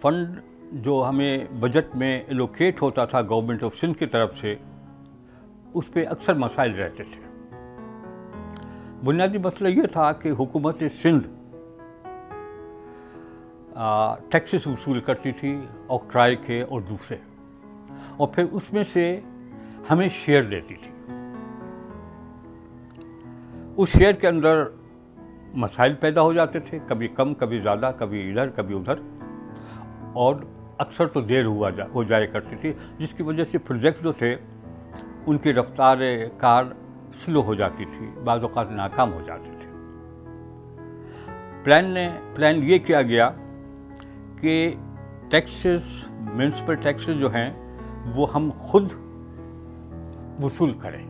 Fund جو ہمیں budget میں ایلوکیٹ ہوتا تھا گورنمنٹ آف سندھ کی طرف سے، اس پہ اکثر مسائل رہتے تھے۔ بنیادی مسئلہ یہ تھا کہ حکومت سندھ ٹیکسز وصول کرتی تھی آکٹرائے کے اور دوسرے، اور پھر اس میں سے ہمیں شیئر دیتی تھی۔ اس شیئر کے اندر مسائل پیدا ہو جاتے تھے، کبھی کم کبھی زیادہ، کبھی ادھر کبھی ادھر، اور اکثر تو دیر ہو جایا کرتی تھی، جس کی وجہ سے پروجیکٹ جو تھے ان کی رفتار کار سلو ہو جاتی تھی، بعض اوقات ناکام ہو جاتے تھے۔ پلان یہ کیا گیا کہ ٹیکسز، میونسپل ٹیکسز جو ہیں وہ ہم خود وصول کریں۔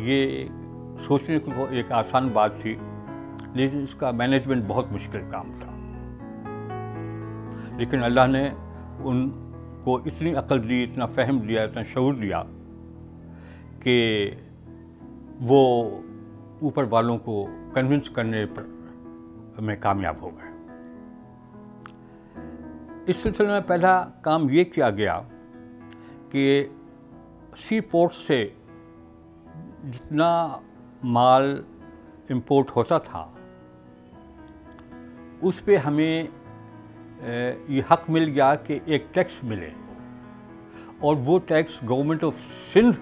یہ سوچنے کو ایک آسان بات تھی، لیکن اس کا مینجمنٹ بہت مشکل کام تھا۔ لیکن اللہ نے ان کو اتنی عقل دی، اتنا فہم دیا، اتنا شعور دیا کہ وہ اوپر والوں کو کنونس کرنے پر میں کامیاب ہو گئے۔ اس سلسلے میں پہلا کام یہ کیا گیا کہ سی پورٹ سے جتنا مال امپورٹ ہوتا تھا اس پہ ہمیں یہ حق مل گیا کہ ایک ٹیکس ملے، اور وہ ٹیکس گورنمنٹ آف سندھ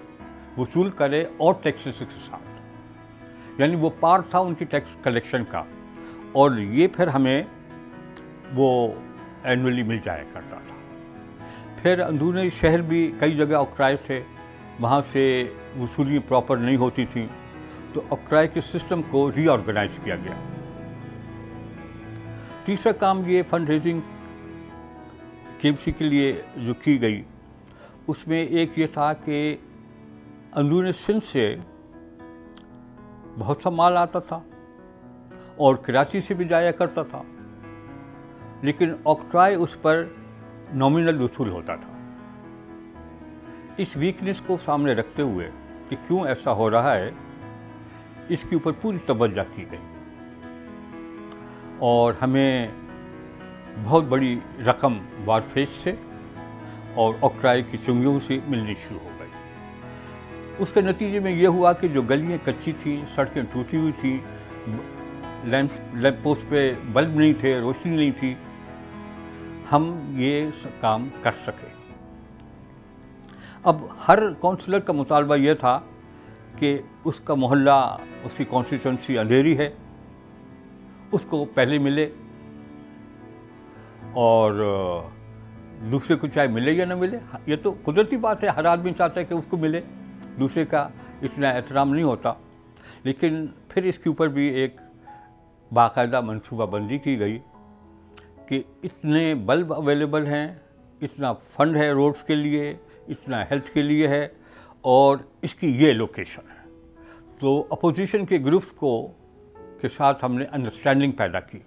وصول کرے اور ٹیکسز کے ساتھ، یعنی وہ پارٹ تھا ان کی ٹیکس کلیکشن کا، اور یہ پھر ہمیں وہ اینولی مل جایا کرتا تھا۔ پھر اندرونی شہر بھی کئی جگہ آکٹرائے تھے، وہاں سے وصولی پراپر نہیں ہوتی تھیں، تو آکٹرائے کے سسٹم کو ری آرگنائز کیا گیا۔ تیسرا کام یہ فنڈ ریزنگ کے ایم سی کے لیے جو کی گئی، اس میں ایک یہ تھا کہ اندرون سندھ سے بہت سا مال آتا تھا اور کراچی سے بھی جایا کرتا تھا، لیکن آکٹرائے اس پر نامنل وصول ہوتا تھا۔ اس ویکنس کو سامنے رکھتے ہوئے کہ کیوں ایسا ہو رہا ہے، اس کے اوپر پوری توجہ کی گئی، اور ہمیں بہت بڑی رقم وارفیس سے اور آکٹرائے کی چنگیوں سے ملنی شروع ہو گئی۔ اس کے نتیجے میں یہ ہوا کہ جو گلیاں کچی تھیں، سڑکیں ٹوٹی ہوئی تھیں، لیمپ پوسٹ پہ بلب نہیں تھے، روشنی نہیں تھی، ہم یہ کام کر سکے۔ اب ہر کونسلر کا مطالبہ یہ تھا کہ اس کا محلہ، اس کی کانسٹیٹوئنسی اندھیری ہے، اس کو پہلے ملے، اور دوسرے کو چاہے ملے یا نہ ملے، یہ تو قدرتی بات ہے، ہر آدمی چاہتا ہے کہ اس کو ملے، دوسرے کا اتنا احترام نہیں ہوتا۔ لیکن پھر اس کے اوپر بھی ایک باقاعدہ منصوبہ بندی کی گئی کہ اتنے بلب اویلیبل ہیں، اتنا فنڈ ہے روڈز کے لیے، اتنا ہیلتھ کے لیے ہے، اور اس کی یہ لوکیشن ہے۔ تو اپوزیشن کے گروپس کے ساتھ ہم نے انڈرسٹینڈنگ پیدا کی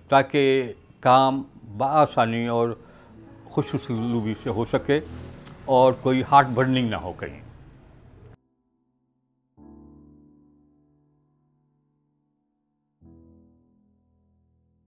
تاکہ کام بآسانی اور خوش اسلوبی سے ہو سکے اور کوئی ہارٹ برننگ نہ ہو کہیں۔